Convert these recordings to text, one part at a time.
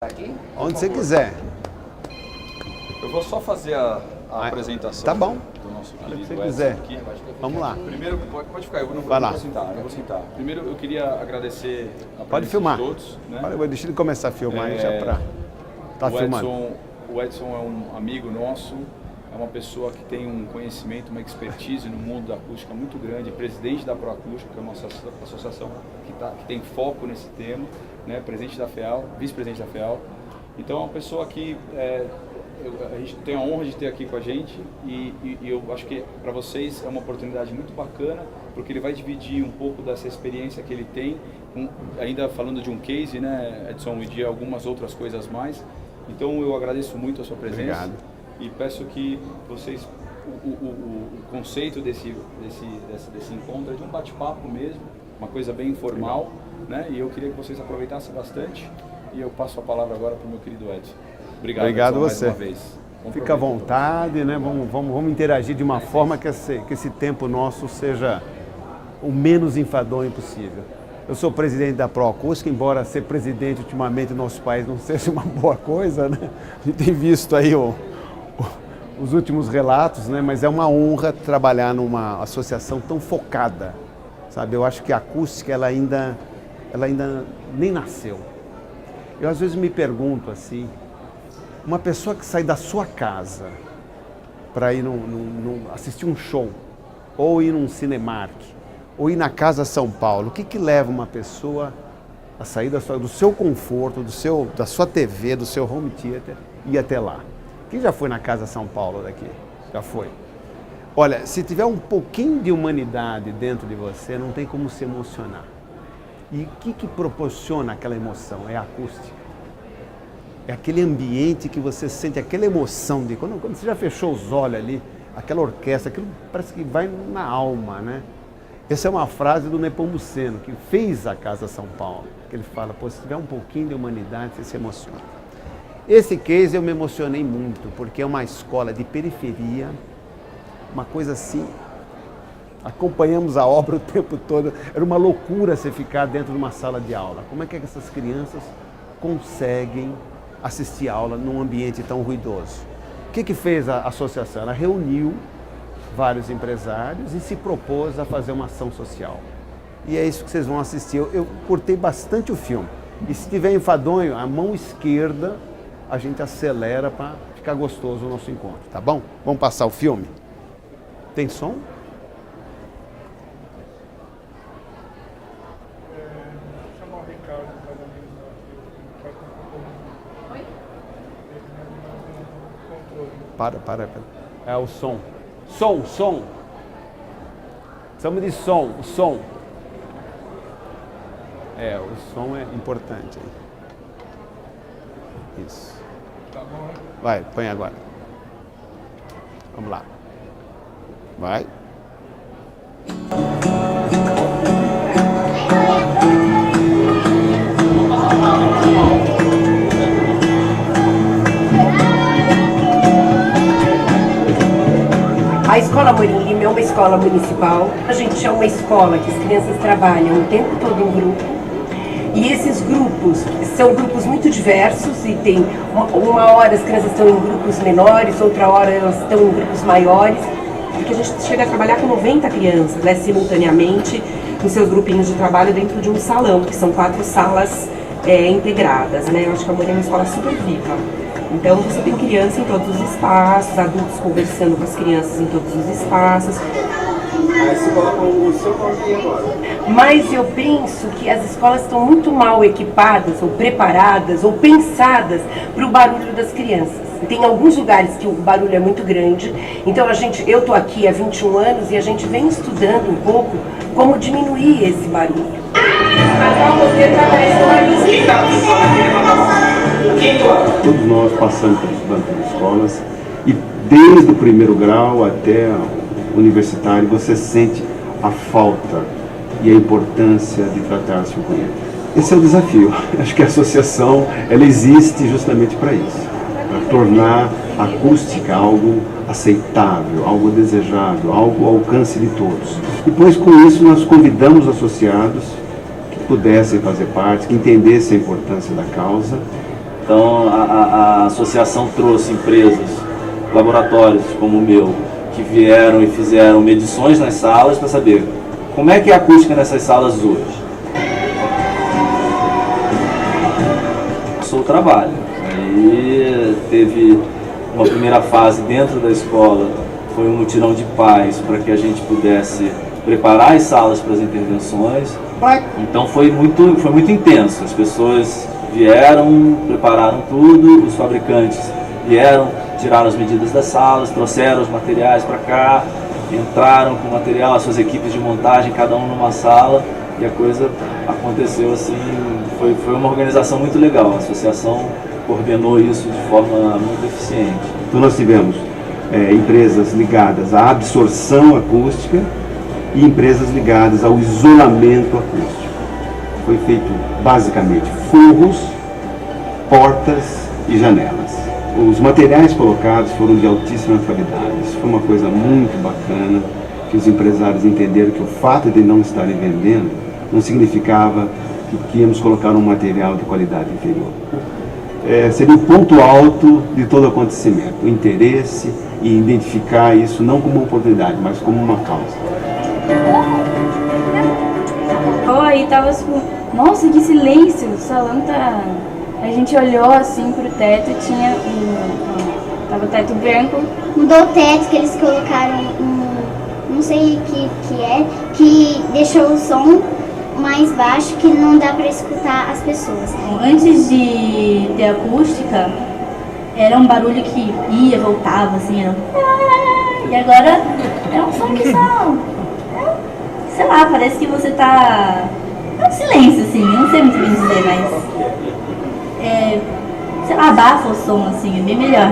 Aqui? Onde você quiser. Eu vou só fazer a apresentação. Tá bom. Do nosso Onde querido você Edson quiser. aqui. Vamos lá. Primeiro, pode ficar, eu não Vai lá. vou sentar, eu vou sentar. Primeiro, eu queria agradecer a Pode presença filmar. de todos. Né? Deixa ele começar a filmar aí já pra... Tá filmando. O Edson é um amigo nosso, é uma pessoa que tem um conhecimento, uma expertise no mundo da acústica muito grande, presidente da Proacústica, que é a nossa associação que tem foco nesse tema, né? Presidente da FEAL, vice-presidente da FEAL. Então é uma pessoa que a gente tem a honra de ter aqui com a gente e eu acho que para vocês é uma oportunidade muito bacana, porque ele vai dividir um pouco dessa experiência que ele tem, ainda falando de um case, né, Edson, e de algumas outras coisas mais. Então eu agradeço muito a sua presença. Obrigado. E peço que vocês, o conceito desse encontro é de um bate-papo mesmo, uma coisa bem informal, né? E eu queria que vocês aproveitassem bastante e eu passo a palavra agora para o meu querido Edson. Obrigado Edson, você. Mais uma vez. Fica à vontade, né? Vamos interagir de uma forma que esse tempo nosso seja o menos enfadonho possível. Eu sou presidente da Proacústica, embora ser presidente ultimamente no nosso país não seja uma boa coisa, né? A gente tem visto aí os últimos relatos, né? Mas é uma honra trabalhar numa associação tão focada, sabe? Eu acho que a acústica ela ainda nem nasceu. Eu às vezes me pergunto assim, uma pessoa que sai da sua casa para ir assistir um show, ou ir num Cinemark, ou ir na Casa São Paulo, o que leva uma pessoa a sair do seu conforto, da sua TV, do seu home theater e ir até lá? Quem já foi na Casa São Paulo daqui? Já foi. Olha, se tiver um pouquinho de humanidade dentro de você, não tem como se emocionar. E o que proporciona aquela emoção? É a acústica. É aquele ambiente que você sente, aquela emoção de quando você já fechou os olhos ali, aquela orquestra, aquilo parece que vai na alma, né? Essa é uma frase do Nepomuceno, que fez a Casa São Paulo, que ele fala, pô, se tiver um pouquinho de humanidade, você se emociona. Esse case eu me emocionei muito, porque é uma escola de periferia, uma coisa assim, acompanhamos a obra o tempo todo, era uma loucura você ficar dentro de uma sala de aula. Como é que essas crianças conseguem assistir aula num ambiente tão ruidoso? O que fez a associação? Ela reuniu vários empresários e se propôs a fazer uma ação social. E é isso que vocês vão assistir. Eu curtei bastante o filme. E se tiver enfadonho, a mão esquerda, a gente acelera para ficar gostoso o nosso encontro, tá bom? Vamos passar o filme? Tem som? Para. É o som. Som. Precisamos de som, o som. O som é importante. Isso. Vai, põe agora. Vamos lá. Vai. A Escola Amorim Lima é uma escola municipal. A gente é uma escola que as crianças trabalham o tempo todo em grupo. E esses grupos são grupos muito diversos e tem uma hora as crianças estão em grupos menores, outra hora elas estão em grupos maiores. Porque a gente chega a trabalhar com 90 crianças, né, simultaneamente, com seus grupinhos de trabalho dentro de um salão, que são 4 salas integradas, né? Eu acho que a Amorim é uma escola super viva. Então você tem criança em todos os espaços, adultos conversando com as crianças em todos os espaços. Aí você coloca o seu nome agora. Mas eu penso que as escolas estão muito mal equipadas, ou preparadas, ou pensadas para o barulho das crianças. Tem alguns lugares que o barulho é muito grande, então eu estou aqui há 21 anos e a gente vem estudando um pouco como diminuir esse barulho. Todos nós passamos pelas escolas e desde o primeiro grau até o universitário você sente a falta e a importância de tratar-se com ele. Esse é o desafio. Acho que a associação ela existe justamente para isso, para tornar a acústica algo aceitável, algo desejável, algo ao alcance de todos. Depois, com isso, nós convidamos associados que pudessem fazer parte, que entendessem a importância da causa Então a associação trouxe empresas, laboratórios como o meu, que vieram e fizeram medições nas salas para saber como é que é a acústica nessas salas hoje. O trabalho. Aí teve uma primeira fase dentro da escola, foi um mutirão de paz para que a gente pudesse preparar as salas para as intervenções. Então foi muito intenso. As pessoas vieram, prepararam tudo, os fabricantes vieram, tiraram as medidas das salas, trouxeram os materiais para cá, entraram com o material, as suas equipes de montagem, cada um numa sala, e a coisa aconteceu assim, foi uma organização muito legal. A associação coordenou isso de forma muito eficiente. Então nós tivemos empresas ligadas à absorção acústica e empresas ligadas ao isolamento acústico. Foi feito basicamente forros, portas e janelas. Os materiais colocados foram de altíssima qualidade. Isso foi uma coisa muito bacana, que os empresários entenderam que o fato de não estarem vendendo não significava que íamos colocar um material de qualidade inferior. Seria o ponto alto de todo acontecimento, o interesse e identificar isso não como uma oportunidade, mas como uma causa. Aí tava tipo, nossa, que silêncio, o salão tá... A gente olhou assim pro teto e tinha tava o teto branco. Mudou o teto, que eles colocaram não sei o que é, que deixou o som mais baixo, que não dá para escutar as pessoas. Antes de ter acústica, era um barulho que ia, voltava, assim, era e agora é um som que só... sei lá, parece que você tá... é um silêncio, assim, eu não sei muito bem dizer, mas... sei lá, abafa o som, assim, é bem melhor.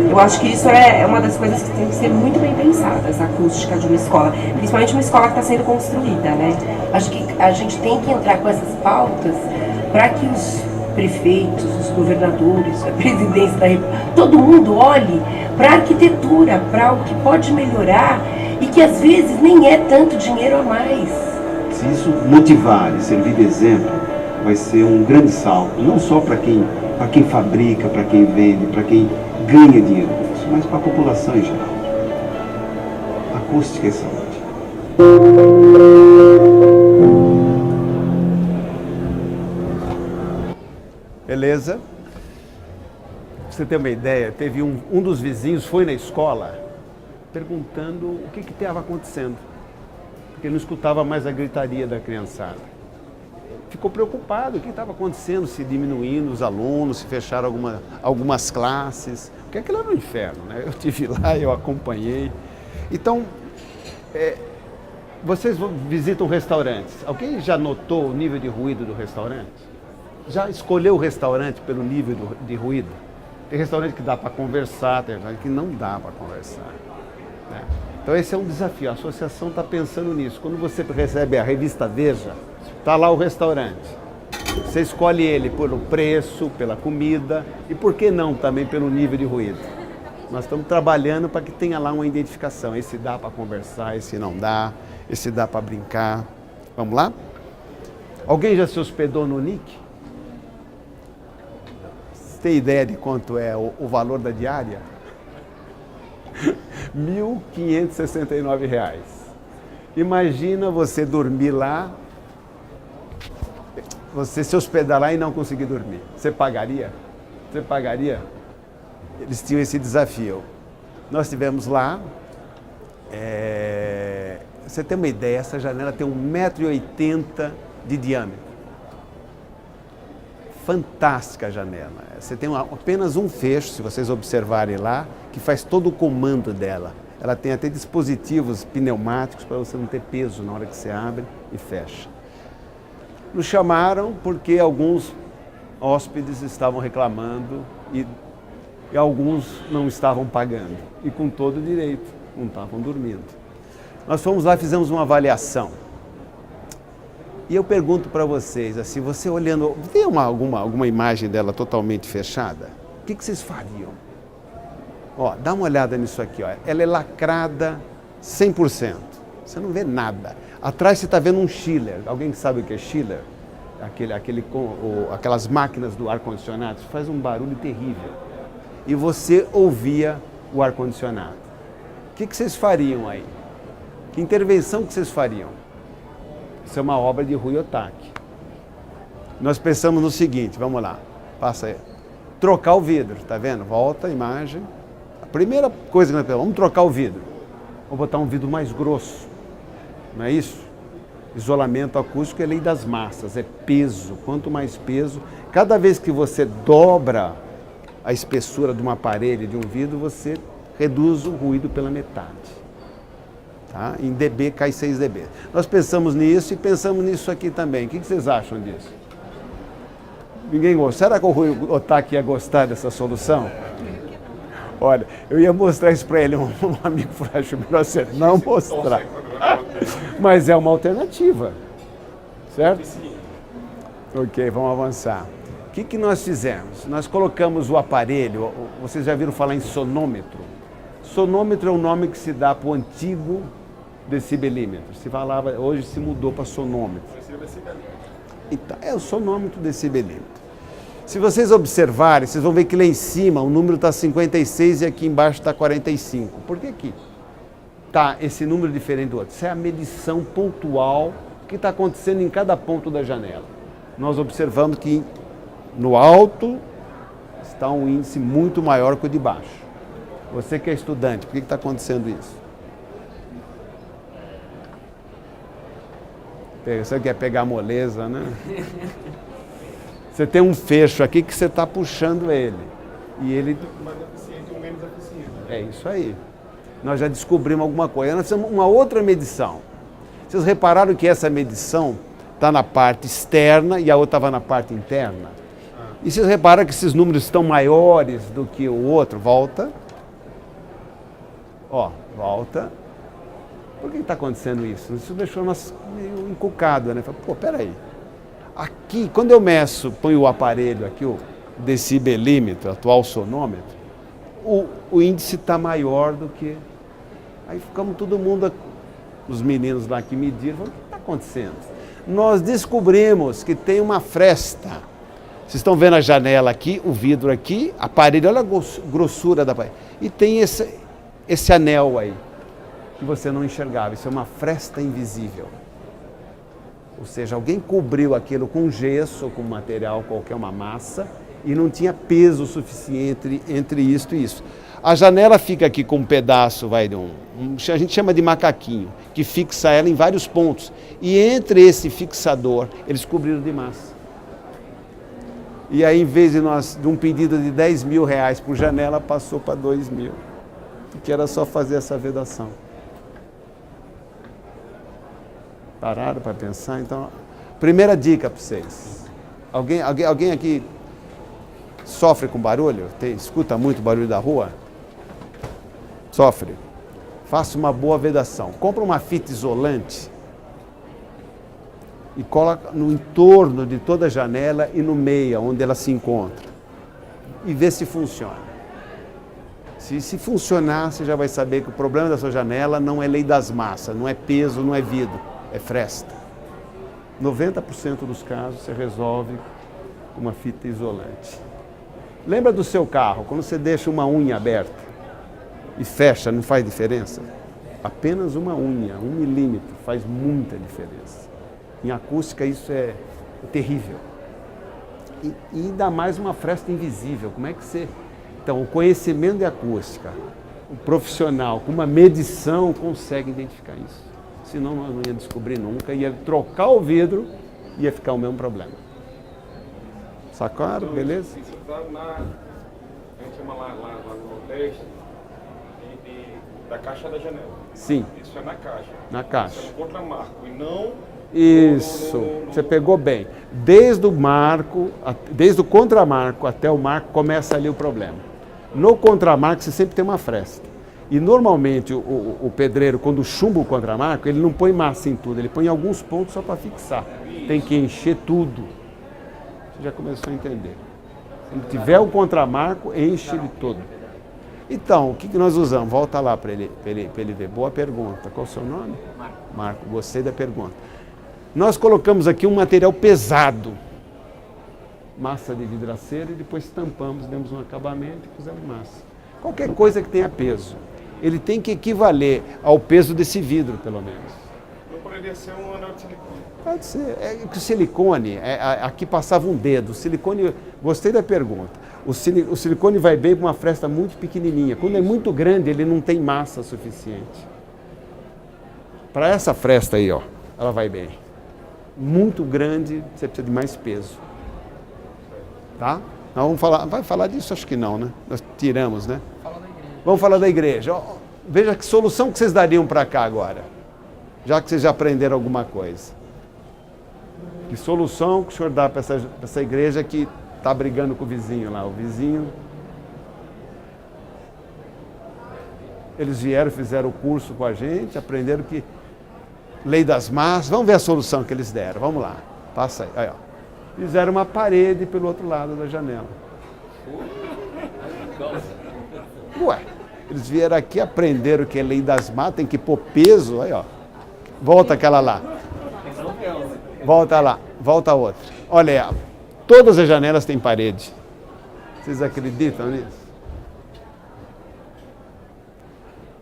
Eu acho que isso é uma das coisas que tem que ser muito bem pensadas, a acústica de uma escola, principalmente uma escola que está sendo construída, né? Acho que a gente tem que entrar com essas pautas para que os prefeitos, os governadores, a presidência da República, todo mundo olhe para a arquitetura, para o que pode melhorar e que às vezes nem é tanto dinheiro a mais. Se isso motivar e servir de exemplo, vai ser um grande salto, não só para quem fabrica, para quem vende, para quem ganha dinheiro com isso, mas para a população em geral. Acústica e saúde. Beleza? Pra você ter uma ideia, teve um dos vizinhos foi na escola perguntando o que estava acontecendo, porque não escutava mais a gritaria da criançada. Ficou preocupado, o que estava acontecendo, se diminuindo os alunos, se fecharam algumas classes, porque aquilo era um inferno, né? Eu estive lá, eu acompanhei. Então, vocês visitam restaurantes, alguém já notou o nível de ruído do restaurante? Já escolheu o restaurante pelo nível de ruído? Tem restaurante que dá para conversar, tem restaurante que não dá para conversar, né? Então esse é um desafio, a associação está pensando nisso. Quando você recebe a revista Veja, está lá o restaurante. Você escolhe ele pelo preço, pela comida e por que não também pelo nível de ruído. Nós estamos trabalhando para que tenha lá uma identificação. Esse dá para conversar, esse não dá, esse dá para brincar. Vamos lá? Alguém já se hospedou no NIC? Você tem ideia de quanto é o valor da diária? R$ 1.569. Imagina você dormir lá, você se hospedar lá e não conseguir dormir. Você pagaria? Você pagaria? Eles tinham esse desafio. Nós tivemos lá, você tem uma ideia, essa janela tem 1,80 m de diâmetro. Fantástica a janela. Você tem apenas um fecho, se vocês observarem lá, que faz todo o comando dela. Ela tem até dispositivos pneumáticos para você não ter peso na hora que você abre e fecha. Nos chamaram porque alguns hóspedes estavam reclamando e alguns não estavam pagando. E com todo direito, não estavam dormindo. Nós fomos lá e fizemos uma avaliação. E eu pergunto para vocês, assim, você olhando, tem alguma imagem dela totalmente fechada? O que vocês fariam? Ó, dá uma olhada nisso aqui, ó. Ela é lacrada 100%. Você não vê nada. Atrás você está vendo um chiller. Alguém que sabe o que é chiller? aquelas máquinas do ar-condicionado, isso faz um barulho terrível. E você ouvia o ar-condicionado. O que vocês fariam aí? Que intervenção que vocês fariam? Isso é uma obra de Rui Otaki. Nós pensamos no seguinte, vamos lá, passa aí. Trocar o vidro, tá vendo? Volta a imagem. A primeira coisa que nós pensamos, vamos trocar o vidro. Vou botar um vidro mais grosso, não é isso? Isolamento acústico é lei das massas, é peso. Quanto mais peso, cada vez que você dobra a espessura de uma parede, de um vidro, você reduz o ruído pela metade. Tá? Em dB cai 6 dB. Nós pensamos nisso e pensamos nisso aqui também. O que vocês acham disso? Ninguém gosta. Será que o Rui Otaki ia gostar dessa solução? Olha, eu ia mostrar isso para ele, um amigo frágil, melhor você não mostrar. Mas é uma alternativa, certo? Ok, vamos avançar. O que nós fizemos? Nós colocamos o aparelho, vocês já viram falar em sonômetro? Sonômetro é o nome que se dá para o antigo decibelímetro. Se falava, hoje se mudou para sonômetro. Então, é o sonômetro decibelímetro. Se vocês observarem, vocês vão ver que lá em cima o número está 56 e aqui embaixo está 45. Por que aqui está esse número diferente do outro? Isso é a medição pontual que está acontecendo em cada ponto da janela. Nós observamos que no alto está um índice muito maior que o de baixo. Você que é estudante, por que está acontecendo isso? Você quer pegar moleza, né? Você tem um fecho aqui que você está puxando ele. E ele... mais eficiente ou menos eficiente. É isso aí. Nós já descobrimos alguma coisa. Nós temos uma outra medição. Vocês repararam que essa medição está na parte externa e a outra estava na parte interna? E vocês repararam que esses números estão maiores do que o outro? Volta. Ó, volta. Por que está acontecendo isso? Isso deixou nós meio encucado, né? Pô, peraí. Aqui, quando eu meço, ponho o aparelho aqui, o decibelímetro, atual sonômetro, o índice está maior do que... Aí ficamos todo mundo, os meninos lá que mediram, falaram, o que está acontecendo? Nós descobrimos que tem uma fresta. Vocês estão vendo a janela aqui, o vidro aqui, a parede, olha a grossura da parede. E tem esse anel aí, que você não enxergava. Isso é uma fresta invisível. Ou seja, alguém cobriu aquilo com gesso, com material qualquer, uma massa, e não tinha peso suficiente entre isto e isso. A janela fica aqui com um pedaço, a gente chama de macaquinho, que fixa ela em vários pontos. E entre esse fixador, eles cobriram de massa. E aí, em vez de um pedido de 10 mil reais por janela, passou para 2 mil. Que era só fazer essa vedação. Pararam para pensar? Então, primeira dica para vocês. Alguém aqui sofre com barulho? Escuta muito barulho da rua? Sofre. Faça uma boa vedação. Compra uma fita isolante e coloca no entorno de toda a janela e no meio, onde ela se encontra. E vê se funciona. Se funcionar, você já vai saber que o problema da sua janela não é lei das massas, não é peso, não é vidro, é fresta. 90% dos casos você resolve com uma fita isolante. Lembra do seu carro, quando você deixa uma unha aberta e fecha, não faz diferença? Apenas uma unha, 1 milímetro, faz muita diferença. Em acústica isso é terrível. E ainda mais uma fresta invisível, como é que você... Então, o conhecimento de acústica, o profissional com uma medição consegue identificar isso. Senão nós não ia descobrir nunca, ia trocar o vidro e ia ficar o mesmo problema. Sacaram? Beleza? A gente chama lá no Nordeste da caixa da janela. Sim. Isso é na caixa. Na caixa. Isso é no contramarco e não... Isso, você pegou bem. Desde o contramarco até o marco começa ali o problema. No contramarco você sempre tem uma fresta. E normalmente o pedreiro, quando chumba o contramarco, ele não põe massa em tudo, ele põe em alguns pontos só para fixar. Tem que encher tudo. Você já começou a entender. Se tiver o contramarco, enche ele todo. Então, o que nós usamos? Volta lá para ele ver. Boa pergunta. Qual o seu nome? Marco, gostei da pergunta. Nós colocamos aqui um material pesado, massa de vidraceiro, e depois tampamos, demos um acabamento e fizemos massa. Qualquer coisa que tenha peso, ele tem que equivaler ao peso desse vidro, pelo menos. Não poderia ser um anel de silicone? Pode ser. É que o silicone, aqui passava um dedo. O silicone, gostei da pergunta. O silicone vai bem com uma fresta muito pequenininha. Quando é muito grande, ele não tem massa suficiente. Para essa fresta aí, ó, ela vai bem. Muito grande, você precisa de mais peso. Tá? Nós vamos falar, vai falar disso? Acho que não, né? Nós tiramos, né? Vamos falar da igreja. Ó, veja que solução que vocês dariam para cá agora, já que vocês já aprenderam alguma coisa. Que solução que o senhor dá para essa igreja que está brigando com o vizinho lá? O vizinho... Eles vieram, fizeram o curso com a gente, aprenderam que... Lei das massas, vamos ver a solução que eles deram, vamos lá, passa aí, aí ó. Fizeram uma parede pelo outro lado da janela. Ué, eles vieram aqui, aprenderam que é lei das massas, tem que pôr peso, aí ó. Volta aquela lá. Volta lá, volta a outra. Olha aí, todas as janelas têm parede. Vocês acreditam nisso?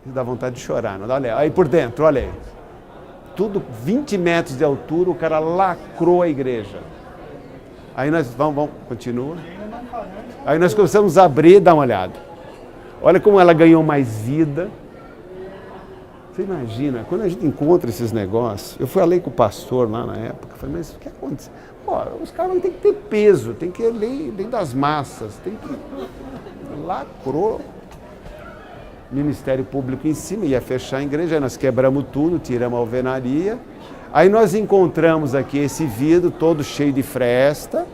Dá vontade de chorar, não dá? Olha aí por dentro, olha aí. Tudo 20 metros de altura, o cara lacrou a igreja. Aí nós, vamos, continua. Aí nós começamos a abrir, dá uma olhada. Olha como ela ganhou mais vida. Você imagina, quando a gente encontra esses negócios, eu falei com o pastor lá na época, falei, mas o que aconteceu? Pô, os caras têm que ter peso, tem que ler das massas, tem que... Lacrou. Ministério Público em cima, ia fechar a igreja, aí nós quebramos tudo, tiramos a alvenaria. Aí nós encontramos aqui esse vidro todo cheio de fresta.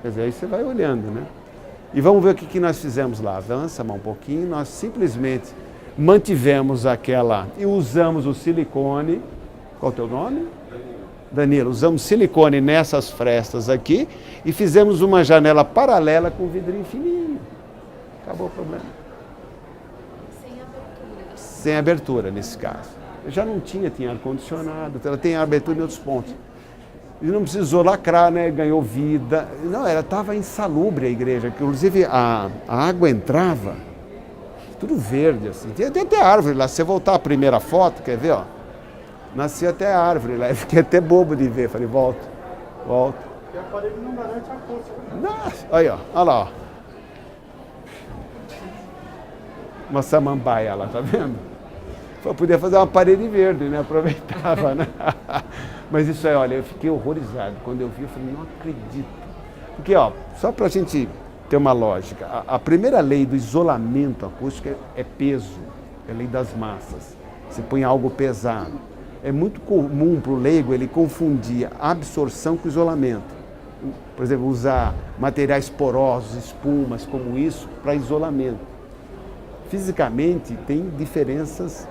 Quer dizer, aí você vai olhando, né? E vamos ver o que nós fizemos lá. Avança mais um pouquinho, nós simplesmente mantivemos aquela e usamos o silicone. Qual é o teu nome? Danilo. Usamos silicone nessas frestas aqui e fizemos uma janela paralela com vidrinho fininho. Acabou o problema. Sem abertura nesse caso. Já não tinha ar-condicionado, ela tem abertura em outros pontos. E não precisou lacrar, né? Ganhou vida. Não, ela estava insalubre a igreja, que inclusive a água entrava, tudo verde, assim. Tem até árvore lá. Se você voltar à primeira foto, quer ver, ó? Nascia até a árvore lá. Eu fiquei até bobo de ver. Falei, volta. E a parede não garante a acústica. Aí, ó. Olha lá, ó. Uma samambaia lá, tá vendo? Eu podia fazer uma parede verde, né? Aproveitava, né? Mas isso aí, olha, eu fiquei horrorizado. Quando eu vi, eu falei, não acredito. Porque, ó, só pra gente ter uma lógica, a primeira lei do isolamento acústico é peso, é a lei das massas. Você põe algo pesado. É muito comum para o leigo ele confundir a absorção com o isolamento. Por exemplo, usar materiais porosos, espumas como isso, para isolamento. Fisicamente tem diferenças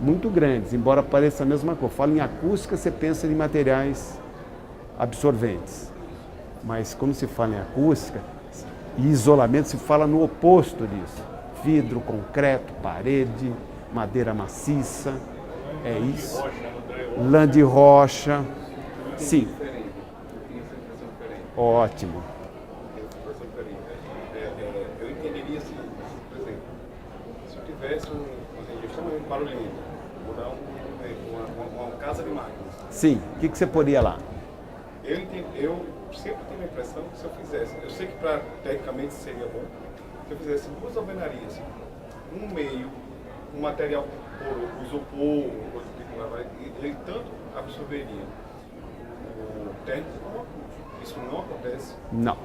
muito grandes, embora pareça a mesma coisa. Fala em acústica, você pensa em materiais absorventes. Mas quando se fala em acústica e isolamento, se fala no oposto disso. Vidro, concreto, parede, madeira maciça, é isso. Lã de rocha. Sim. Ótimo. Eu entenderia se, por exemplo, se eu tivesse um barulhinho, mudar uma casa de máquinas. Sim, o que você poria lá? Eu sempre tenho a impressão que se eu fizesse, eu sei que tecnicamente seria bom, se eu fizesse duas alvenarias, um meio, um material por isopor, coisa que não vai, ele tanto absorveria o térmico, isso não acontece? Não.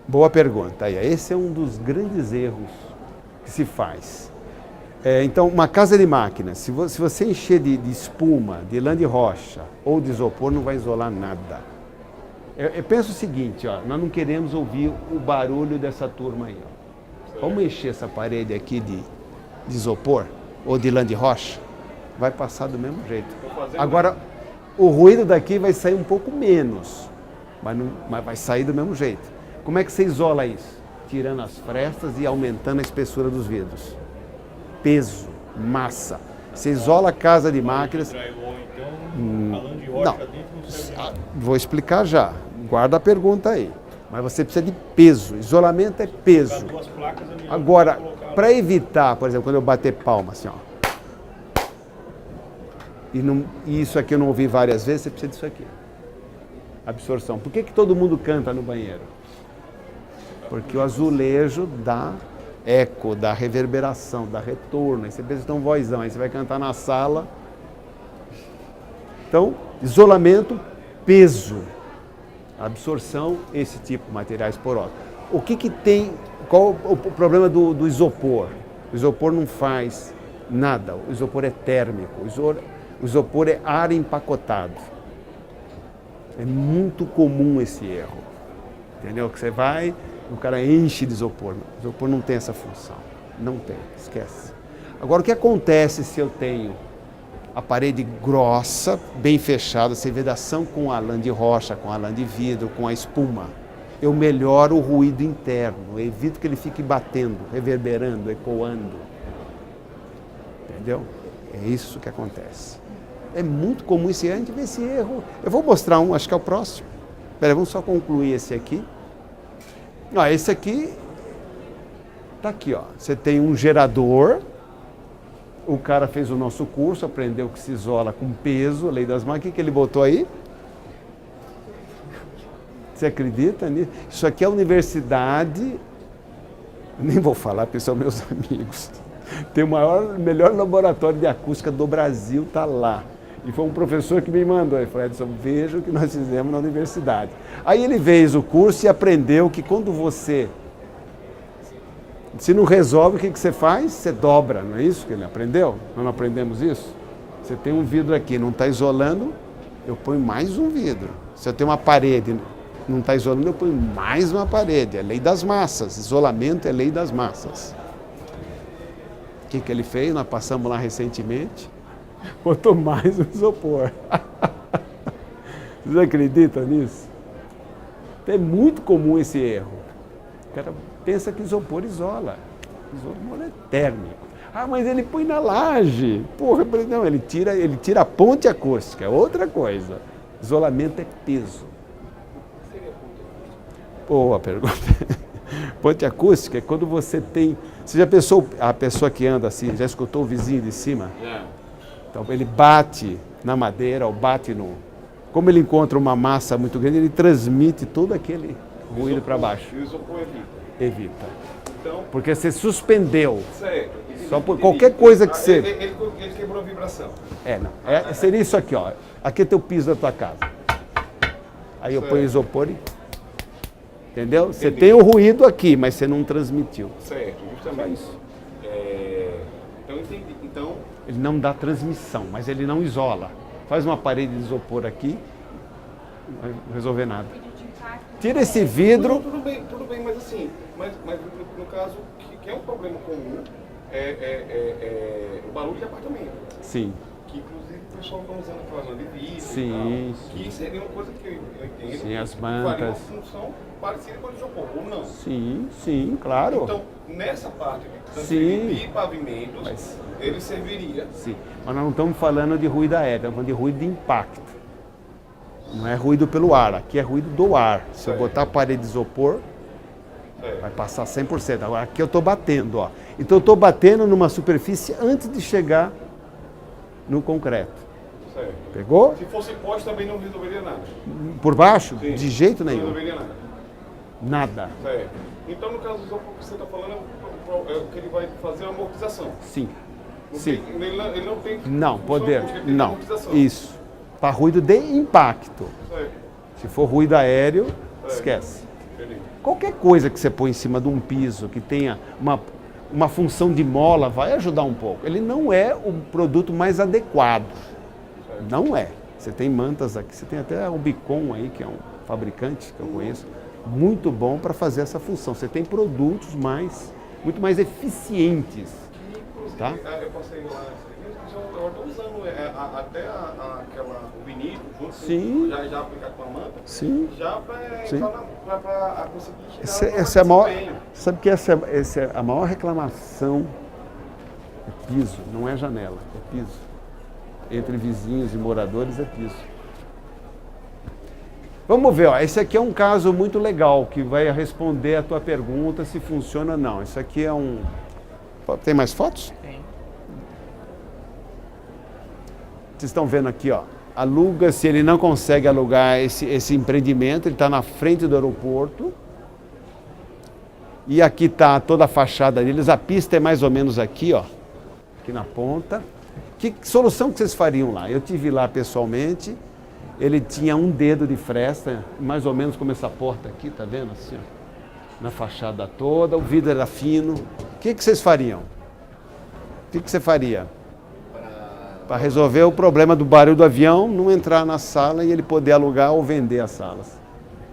Boa pergunta. Esse é um dos grandes erros que se faz. Então, uma casa de máquina, se você encher de espuma, de lã de rocha ou de isopor, não vai isolar nada. Eu penso o seguinte, ó, nós não queremos ouvir o barulho dessa turma aí. Ó. Vamos encher essa parede aqui de isopor ou de lã de rocha, vai passar do mesmo jeito. Agora, o ruído daqui vai sair um pouco menos, mas vai sair do mesmo jeito. Como é que você isola isso? Tirando as frestas e aumentando a espessura dos vidros. Peso, massa. Você isola a casa de máquinas. robótica dentro não serve nada. Vou explicar já. Guarda a pergunta aí. Mas você precisa de peso. Isolamento é peso. Duas placas é melhor Agora, colocar- para evitar, por exemplo, quando eu bater palma assim, ó. E isso aqui eu não ouvi várias vezes, você precisa disso aqui. Absorção. Por que todo mundo canta no banheiro? Porque o azulejo dá eco, dá reverberação, dá retorno. Aí você pensa que é um vozão, aí você vai cantar na sala. Então, isolamento, peso. Absorção, esse tipo de materiais porosos. O que tem, qual o problema do isopor? O isopor não faz nada, o isopor é térmico, o isopor é ar empacotado. É muito comum esse erro, entendeu? Que você vai, o cara enche de isopor. O isopor não tem essa função, não tem, esquece. Agora, o que acontece se eu tenho a parede grossa, bem fechada, sem vedação, com a lã de rocha, com a lã de vidro, com a espuma? Eu melhoro o ruído interno, eu evito que ele fique batendo, reverberando, ecoando. Entendeu? É isso que acontece. É muito comum esse erro, a gente vê esse erro. Eu vou mostrar um, acho que é o próximo. Espera, vamos só concluir esse aqui. Ó, esse aqui tá aqui, ó. Você tem um gerador. O cara fez o nosso curso, aprendeu que se isola com peso, lei das máquinas. O que ele botou aí? Você acredita nisso? Isso aqui é a universidade, nem vou falar porque são meus amigos. Tem o melhor laboratório de acústica do Brasil, tá lá. E foi um professor que me mandou. Ele falou: Edson, veja o que nós fizemos na universidade. Aí ele fez o curso e aprendeu que quando você... Se não resolve, o que você faz? Você dobra, não é isso que ele aprendeu? Nós não aprendemos isso? Você tem um vidro aqui, não está isolando, eu ponho mais um vidro. Se eu tenho uma parede, não está isolando, eu ponho mais uma parede. É lei das massas, isolamento é lei das massas. O que ele fez? Nós passamos lá recentemente, botou mais um isopor. Vocês acreditam nisso? É muito comum esse erro. O cara pensa que isopor isola. Isopor é térmico. Ah, mas ele põe na laje. Porra, não, ele tira a ponte acústica, é outra coisa. Isolamento é peso. Boa pergunta. Ponte acústica é quando você tem... Você já pensou, a pessoa que anda assim, já escutou o vizinho de cima? Então ele bate na madeira ou bate no... Como ele encontra uma massa muito grande, ele transmite todo aquele ruído para baixo. E o isopor evita. Evita. Então, Porque você suspendeu. certo. Só por qualquer coisa que você... Ele quebrou a vibração. Não. Seria isso aqui, ó. Aqui é teu piso da tua casa. Aí eu ponho isopor e... Entendeu? Você tem o ruído aqui, mas você não transmitiu. Certo, justamente. Só isso. Então, entendi. Então, Ele não dá transmissão, mas ele não isola. Faz uma parede de isopor aqui, não vai resolver nada. Tira esse vidro... tudo bem, mas assim, mas no caso, que é um problema comum, o barulho de apartamento. Sim. Que inclusive o pessoal está usando aquela lã de vidro Sim, e tal, que seria uma coisa que eu entendo. Sim, as que faria uma mantas. função parecida com a de isopor, ou não. Sim, claro. Então, nessa parte Sim. de pavimentos, Mas- ele serviria. Sim. Mas nós não estamos falando de ruído aéreo, estamos falando de ruído de impacto. Não é ruído pelo ar, aqui é ruído do ar. Se eu botar a parede de isopor, vai passar 100%. Agora aqui eu estou batendo, ó. Então eu estou batendo numa superfície antes de chegar no concreto. Certo. Pegou? Se fosse pós, também não resolveria nada. Por baixo? Sim. De jeito Não nenhum. resolveria nada. Nada. Certo. Então, no caso do isopor que você está falando, é o que ele vai fazer a amortização. Sim. Não Sim. tem- ele não tem Não, função poder. acústica, ele tem Não. amortização. Isso. Para ruído de impacto. Certo. Se for ruído aéreo, esquece. Entendi. Qualquer coisa que você põe em cima de um piso que tenha uma função de mola vai ajudar um pouco. Ele não é o produto mais adequado. Não é. Você tem mantas aqui, você tem até o Bicon aí, que é um fabricante que eu conheço, muito bom para fazer essa função. Você tem produtos muito mais eficientes. Tá? Eu passei lá, eu estou usando até o vinil junto, Sim. já aplicar com a manta, Sim. já Sim. para conseguir chegar Essa é a maior, desempenho. sabe que essa é a maior reclamação? É piso, não é janela, é piso. Entre vizinhos e moradores é piso. Vamos ver, ó, esse aqui é um caso muito legal, que vai responder a tua pergunta se funciona ou não. Isso aqui é um... Tem mais fotos? Tem. Vocês estão vendo aqui, ó. Aluga-se, ele não consegue alugar esse empreendimento, ele está na frente do aeroporto. E aqui está toda a fachada deles, a pista é mais ou menos aqui, ó. Aqui na ponta. Que solução que vocês fariam lá? Eu tive lá pessoalmente, ele tinha um dedo de fresta, mais ou menos como essa porta aqui, tá vendo? Assim, ó, na fachada toda, o vidro era fino. O que vocês fariam? O que você faria? Para resolver o problema do barulho do avião, não entrar na sala e ele poder alugar ou vender as salas.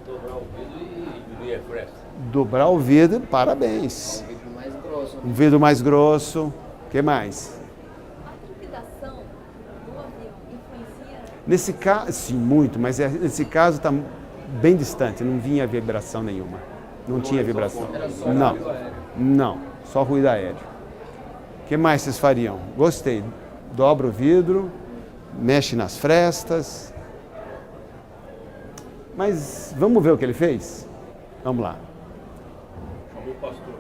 Dobrar o vidro e diminuir a fresta. Dobrar o vidro, parabéns. Um vidro mais grosso. Um vidro mais grosso. O que mais? A trepidação do avião influencia? Nesse caso, sim, muito, mas nesse caso está bem distante, não vinha vibração nenhuma. Não tinha vibração. Não, não, só ruído aéreo. O que mais vocês fariam? Gostei. Dobra o vidro, mexe nas frestas. Mas vamos ver o que ele fez? Vamos lá. Chamou o pastor.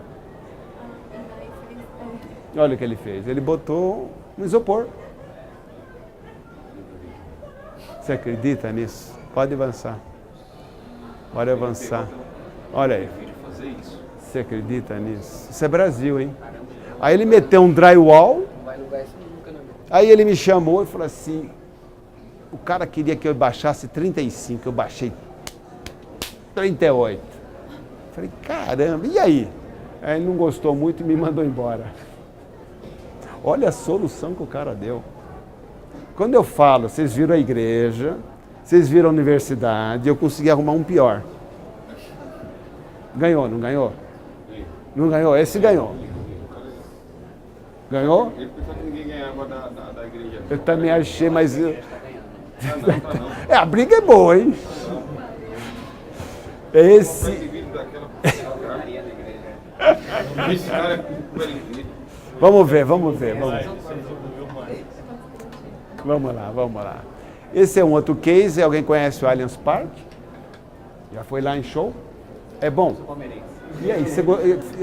Olha o que ele fez. Ele botou um isopor. Você acredita nisso? Pode avançar. Pode avançar. Olha aí. Você acredita nisso? Isso é Brasil, hein? Aí ele meteu um drywall. Aí ele me chamou e falou assim, o cara queria que eu baixasse 35, eu baixei 38. Falei, caramba, e aí? Aí ele não gostou muito e me mandou embora. Olha a solução que o cara deu. Quando eu falo, vocês viram a igreja, vocês viram a universidade, eu consegui arrumar um pior. Ganhou, não ganhou? Não ganhou? Esse ganhou. Ganhou? Ele pensou que ninguém ganhava da igreja. Eu também achei, mas... a briga é boa, hein? Esse... Esse cara é Vamos ver. Vamos lá. Esse é um outro case. Alguém conhece o Allianz Parque? Já foi lá em show? É bom? E aí,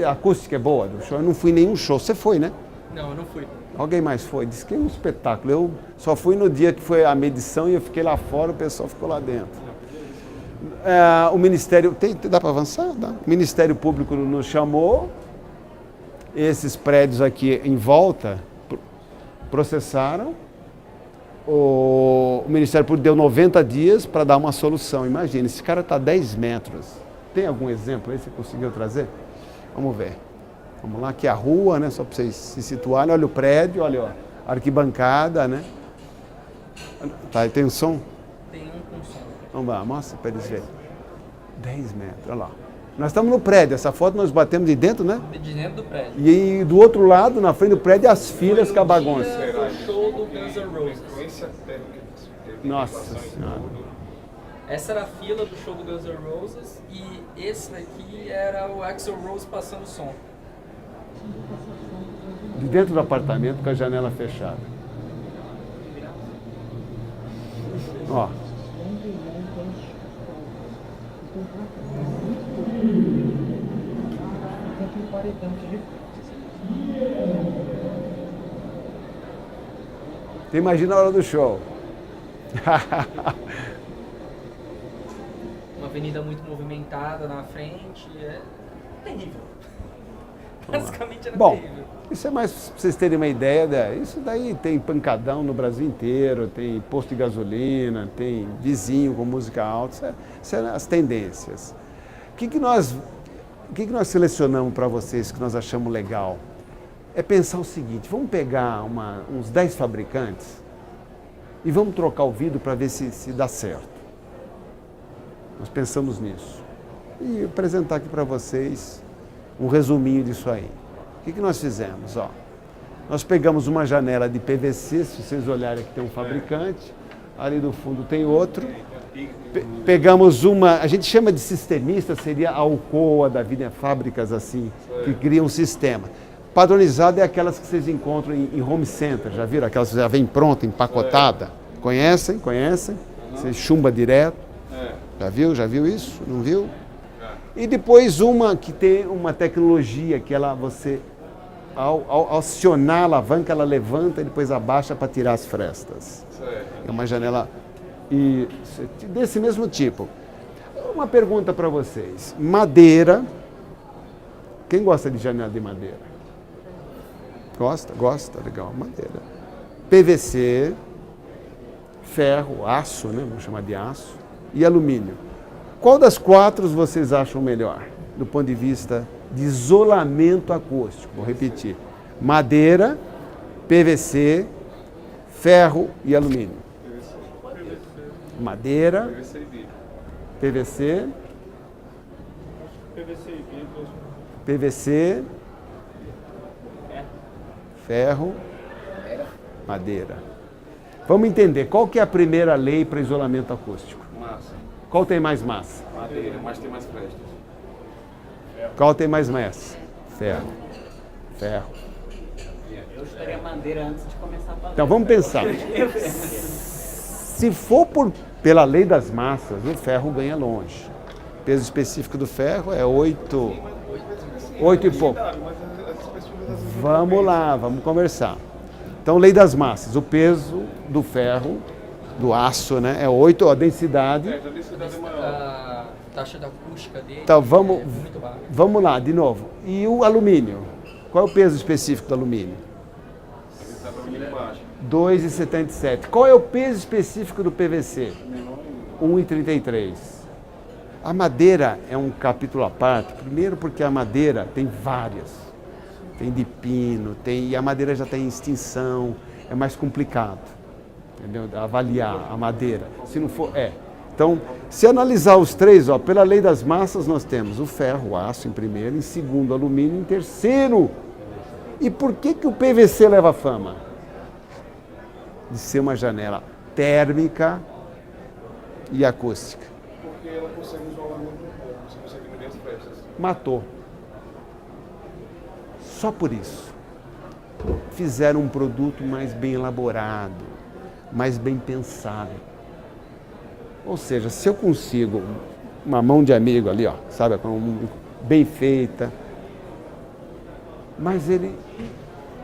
a acústica é boa do show? Eu não fui em nenhum show. Você foi, né? Não, eu não fui. Alguém mais foi? Disse que é um espetáculo. Eu só fui no dia que foi a medição e eu fiquei lá fora, o pessoal ficou lá dentro. O Ministério... Dá para avançar? Dá. O Ministério Público nos chamou. Esses prédios aqui em volta processaram. O Ministério Público deu 90 dias para dar uma solução. Imagina, esse cara está a 10 metros. Tem algum exemplo aí que você conseguiu trazer? Vamos ver. Vamos lá, aqui é a rua, né? Só para vocês se situarem. Olha o prédio, olha ó, a arquibancada, né? Tá, tem um som? Tem um com som. Vamos lá, mostra para eles verem. 10 metros, olha lá. Nós estamos no prédio, essa foto nós batemos de dentro, né? De dentro do prédio. E do outro lado, na frente do prédio, as filas com a bagunça. Foi o show do Guns N' Roses. Nossa Senhora. Essa era a fila do show do Guns N' Roses e esse daqui era o Axl Rose passando som. De dentro do apartamento com a janela fechada. Ó. Você imagina a hora do show. Uma avenida muito movimentada na frente, é terrível. Basicamente era Bom, terrível. isso é mais para vocês terem uma ideia. Isso daí tem pancadão no Brasil inteiro, tem posto de gasolina, tem vizinho com música alta, isso são as tendências. O que nós selecionamos para vocês que nós achamos legal? É pensar o seguinte, vamos pegar uns 10 fabricantes e vamos trocar o vidro para ver se dá certo. Nós pensamos nisso. E apresentar aqui para vocês um resuminho disso aí. O que nós fizemos? Ó, nós pegamos uma janela de PVC, se vocês olharem aqui tem um fabricante, ali do fundo tem outro. Pegamos uma, a gente chama de sistemista, seria a Alcoa da vida, fábricas assim, que criam um sistema. Padronizado é aquelas que vocês encontram em home center, já viram? Aquelas que já vem pronta, empacotada. Conhecem? Você chumba direto. Já viu isso? Não viu? E depois uma que tem uma tecnologia que você, ao acionar a alavanca, ela levanta e depois abaixa para tirar as frestas. É uma janela desse mesmo tipo. Uma pergunta para vocês. Madeira. Quem gosta de janela de madeira? Gosta? Legal. Madeira. PVC, ferro, aço, né? Vamos chamar de aço, e alumínio. Qual das 4 vocês acham melhor, do ponto de vista de isolamento acústico? Vou repetir. Madeira, PVC, ferro e alumínio. Madeira, PVC, ferro, madeira. Vamos entender, qual que é a primeira lei para isolamento acústico? Massa. Qual tem mais massa? Madeira, mas tem mais frestas. Qual tem mais massa? Ferro. Eu estaria madeira antes de começar a fazer. Então vamos pensar. Se for pela lei das massas, o ferro ganha longe. O peso específico do ferro é 8 e pouco. Vamos lá, vamos conversar. Então, lei das massas, o peso do ferro, do aço, né, é 8, a densidade. A taxa da acústica dele Então, é muito baixa. Vamos lá, de novo. E o alumínio? Qual é o peso específico do alumínio? 2,77. Qual é o peso específico do PVC? 1,33. A madeira é um capítulo à parte, primeiro porque a madeira tem várias. Tem de pino, e a madeira já está em extinção, é mais complicado, entendeu? Avaliar a madeira. Se não for, Então, se analisar os 3, pela lei das massas, nós temos o ferro, o aço em primeiro, em segundo, o alumínio, em terceiro. E por que o PVC leva fama? De ser uma janela térmica e acústica. Porque ela consegue isolar muito pouco, você consegue medir as frestas. Matou. Só por isso. Fizeram um produto mais bem elaborado, mais bem pensado. Ou seja, se eu consigo uma mão de amigo ali, sabe, bem feita, mas ele,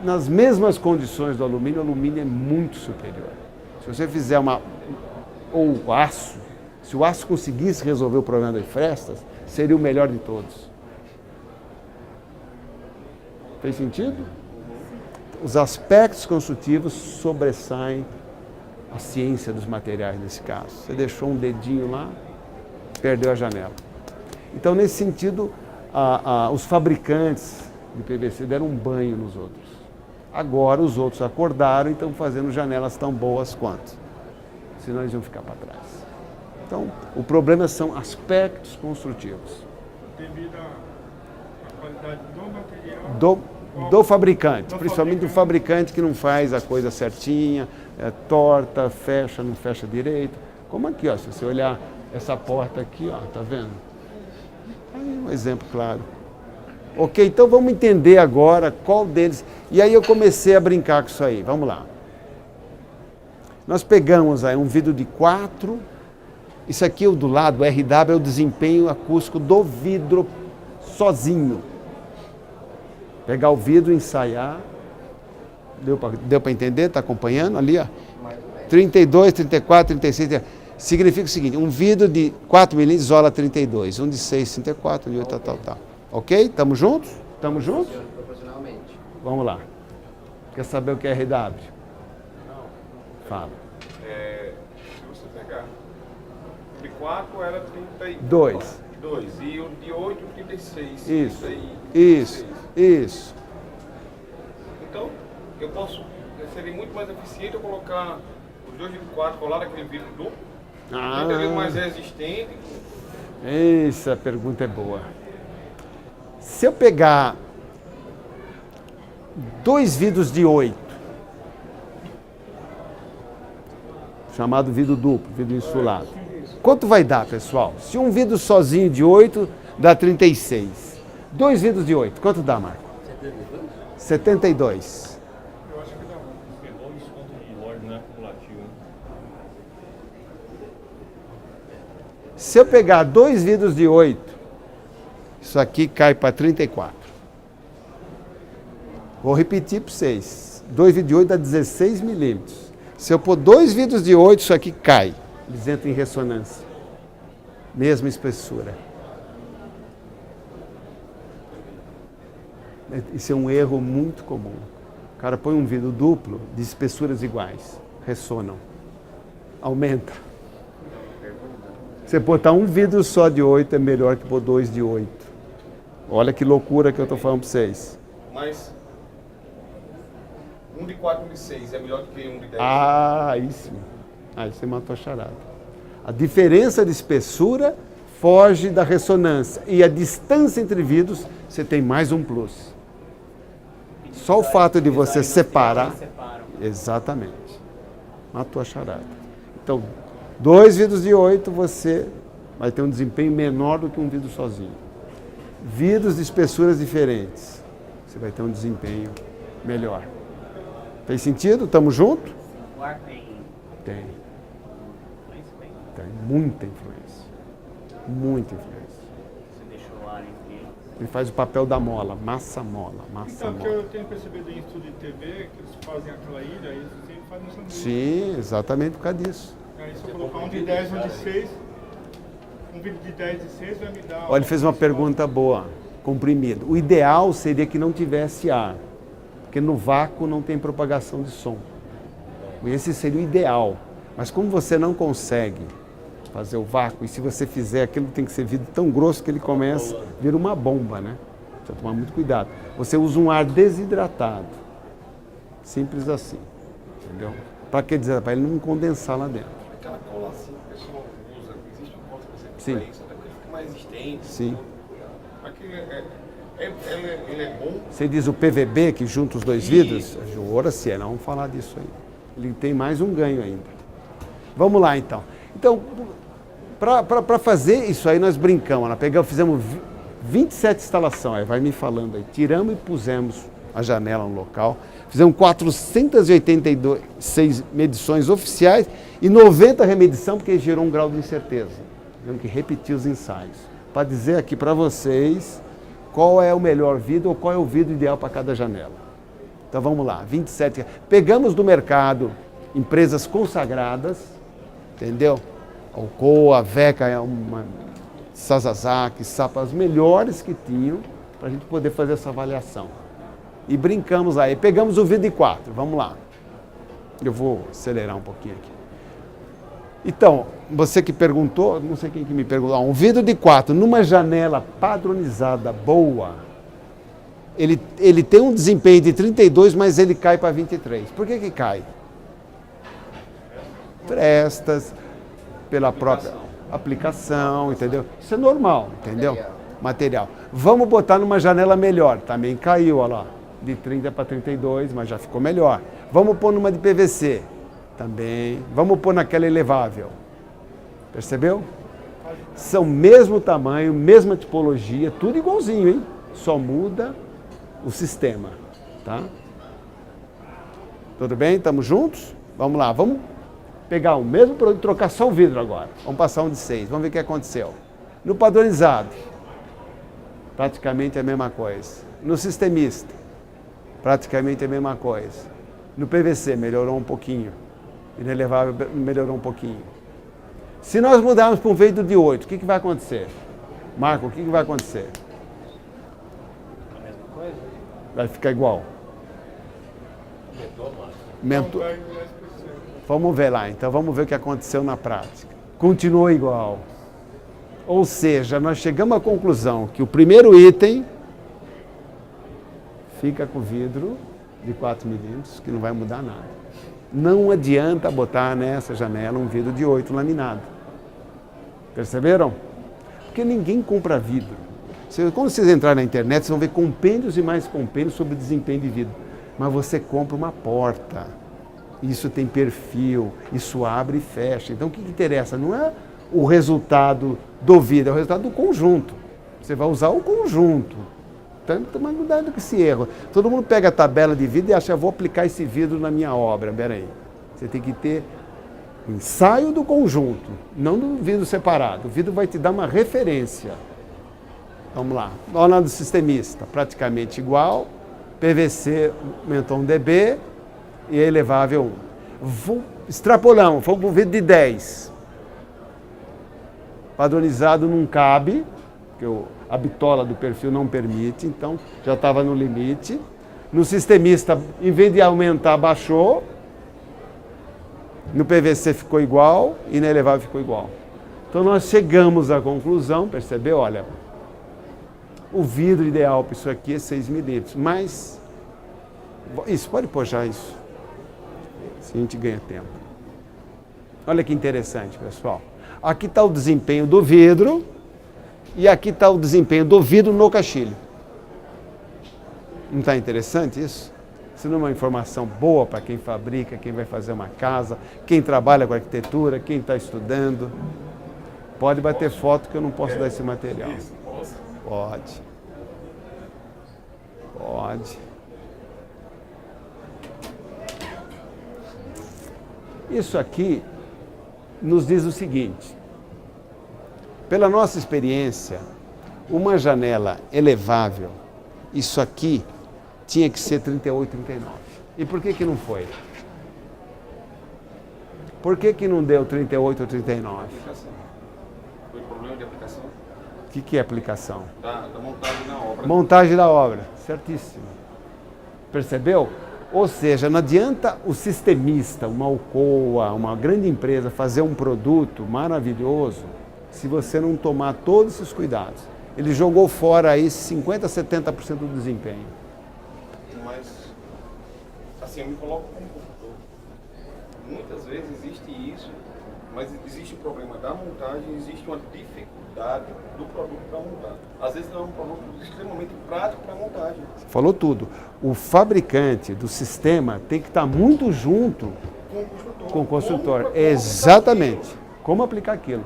nas mesmas condições do alumínio, o alumínio é muito superior. Se você fizer ou o aço, se o aço conseguisse resolver o problema das frestas, seria o melhor de todos. Fez sentido? Os aspectos construtivos sobressaem a ciência dos materiais nesse caso. Você deixou um dedinho lá, perdeu a janela. Então, nesse sentido, os fabricantes de PVC deram um banho nos outros. Agora os outros acordaram e estão fazendo janelas tão boas quanto. Senão eles iam ficar para trás. Então, o problema são aspectos construtivos. Devido à qualidade do material. Do fabricante, principalmente do fabricante que não faz a coisa certinha, torta, fecha, não fecha direito. Como aqui, se você olhar essa porta aqui, tá vendo? Aí um exemplo claro. Ok, então vamos entender agora qual deles. E aí eu comecei a brincar com isso aí. Vamos lá. Nós pegamos aí um vidro de 4. Isso aqui, o do lado, o RW, é o desempenho acústico do vidro sozinho. Pegar o vidro, ensaiar. Deu para entender? Está acompanhando ali? 32, 34, 36. Significa o seguinte, um vidro de 4 milímetros isola 32, um de 6, 34, um de 8, tal. Ok? Estamos juntos? Estamos juntos? Proporcionalmente. Vamos lá. Quer saber o que é RW? Não. Fala. Se você pegar, o de 4 era 2. E o de 8, 36. Isso. Então, seria muito mais eficiente eu colocar os 2 de 4 colar aquele vidro duplo, mais resistente. Essa pergunta é boa. Se eu pegar 2 vidros de 8, chamado vidro duplo, vidro insulado, quanto vai dar, pessoal? Se um vidro sozinho de 8 dá 36. 2 vidros de 8, quanto dá, Marco? 72. Eu acho que dá um desconto de loja, não é acumulativo. Se eu pegar 2 vidros de 8, isso aqui cai para 34. Vou repetir para vocês. 2 vidros de 8 dá 16 milímetros. Se eu pôr 2 vidros de 8, isso aqui cai. Eles entram em ressonância. Mesma espessura. Isso é um erro muito comum. O cara põe um vidro duplo de espessuras iguais. Ressonam. Aumenta. Você botar um vidro só de 8 é melhor que pôr 2 de 8. Olha que loucura que eu estou falando para vocês. Mas um de 4 e um de 6 é melhor do que um de 10? Ah, aí sim. Aí você matou a charada. A diferença de espessura foge da ressonância. E a distância entre vidros, você tem mais um plus. Só o fato de você separar. Exatamente. Matou a charada. Então, 2 vidros de 8, você vai ter um desempenho menor do que um vidro sozinho. Vidros de espessuras diferentes, você vai ter um desempenho melhor. Fez sentido? Estamos juntos? O ar tem. Tem. Tem muita influência. Muita influência. Você deixou o ar entre eles. Ele faz o papel da mola, massa mola, massa Então, o que mola. eu tenho percebido em estudo de TV, que eles fazem aquela ilha, eles sempre fazem um sanduíche. Sim, exatamente por causa disso. Aí se eu colocar um de 10 e um de 6, um vídeo de 10 e 6 vai me dar... Olha, ele fez uma pergunta boa, comprimido. O ideal seria que não tivesse ar, porque no vácuo não tem propagação de som. Esse seria o ideal. Mas como você não consegue fazer o vácuo, e se você fizer aquilo tem que ser vidro tão grosso que ele começa a vir uma bomba, né? Precisa tomar muito cuidado. Você usa um ar desidratado. Simples assim. Entendeu? Para que desidratar? Para ele não condensar lá dentro. Aquela cola assim que o pessoal usa, existe um cola que você Sim. compra isso, até porque ele fica mais resistente. Sim. Aqui ele é bom. Você diz o PVB que junta os dois vidros? Ora se é, não vamos falar disso aí. Ele tem mais um ganho ainda. Vamos lá então. Então, para fazer isso aí nós brincamos, nós pegamos, fizemos 27 instalações, aí vai me falando aí, tiramos e pusemos a janela no local, fizemos 486 medições oficiais e 90 remedição, porque gerou um grau de incerteza. Tivemos que repetir os ensaios, para dizer aqui para vocês qual é o melhor vidro ou qual é o vidro ideal para cada janela. Então vamos lá, 27. Pegamos do mercado empresas consagradas, entendeu? Alcoa, Veca, Sasazaki, Sapa, as melhores que tinham, para a gente poder fazer essa avaliação. E brincamos aí, pegamos o vidro de 4, vamos lá. Eu vou acelerar um pouquinho aqui. Então, você que perguntou, não sei quem que me perguntou, um vidro de 4 numa janela padronizada boa, ele tem um desempenho de 32, mas ele cai para 23. Por que que cai? Frestas, pela própria aplicação, entendeu? Isso é normal, entendeu? Material. Vamos botar numa janela melhor, também caiu, olha lá, de 30 para 32, mas já ficou melhor. Vamos pôr numa de PVC, também. Vamos pôr naquela elevável. Percebeu? São mesmo tamanho, mesma tipologia, tudo igualzinho, hein? Só muda o sistema, tá? Tudo bem? Estamos juntos? Vamos lá, vamos pegar o mesmo produto e trocar só o vidro agora. Vamos passar um de 6, vamos ver o que aconteceu. No padronizado, praticamente a mesma coisa. No sistemista, praticamente a mesma coisa. No PVC, melhorou um pouquinho. E no elevável, melhorou um pouquinho. Se nós mudarmos para um vidro de 8, o que vai acontecer? Marco, o que vai acontecer? A mesma coisa? Vai ficar igual. Mentou. Vamos ver lá, então vamos ver o que aconteceu na prática. Continuou igual. Ou seja, nós chegamos à conclusão que o primeiro item fica com vidro de 4 milímetros, que não vai mudar nada. Não adianta botar nessa janela um vidro de 8 laminado. Perceberam? Porque ninguém compra vidro. Quando vocês entrarem na internet, vocês vão ver compêndios e mais compêndios sobre desempenho de vidro. Mas você compra uma porta. Isso tem perfil, isso abre e fecha. Então o que interessa? Não é o resultado do vidro, é o resultado do conjunto. Você vai usar o conjunto. Então, tomando cuidado com esse erro. Todo mundo pega a tabela de vidro e acha, vou aplicar esse vidro na minha obra. Peraí. Você tem que ter Ensaio do conjunto, não do vidro separado. O vidro vai te dar uma referência. Vamos lá. Olha lá do sistemista, praticamente igual. PVC aumentou 1 dB e é elevável 1. Extrapolamos, fomos para o vidro de 10. Padronizado não cabe, porque a bitola do perfil não permite, então já estava no limite. No sistemista, em vez de aumentar, baixou. No PVC ficou igual e na elevável ficou igual. Então nós chegamos à conclusão, percebeu? Olha, o vidro ideal para isso aqui é 6 milímetros, mas isso, pode pôr já isso, se a gente ganha tempo. Olha que interessante, pessoal. Aqui está o desempenho do vidro e aqui está o desempenho do vidro no caixilho. Não está interessante isso? Isso não é uma informação boa para quem fabrica, quem vai fazer uma casa, quem trabalha com arquitetura, quem está estudando. Pode bater foto que eu não posso dar esse material. Pode. Pode. Isso aqui nos diz o seguinte: pela nossa experiência, uma janela elevável, isso aqui tinha que ser 38, 39. E por que não foi? Por que não deu 38 ou 39? Foi problema de aplicação? O que é aplicação? Da montagem na obra. Montagem da obra, certíssimo. Percebeu? Ou seja, não adianta o sistemista, uma Alcoa, uma grande empresa fazer um produto maravilhoso se você não tomar todos esses cuidados. Ele jogou fora aí 50%, 70% do desempenho. Mas, assim, eu me coloco como consultor. Muitas vezes existe isso, mas existe o problema da montagem, existe uma dificuldade do produto para montar. Às vezes não é um produto extremamente prático para montagem. Você falou tudo. O fabricante do sistema tem que estar muito junto com o construtor. Exatamente. Como aplicar aquilo.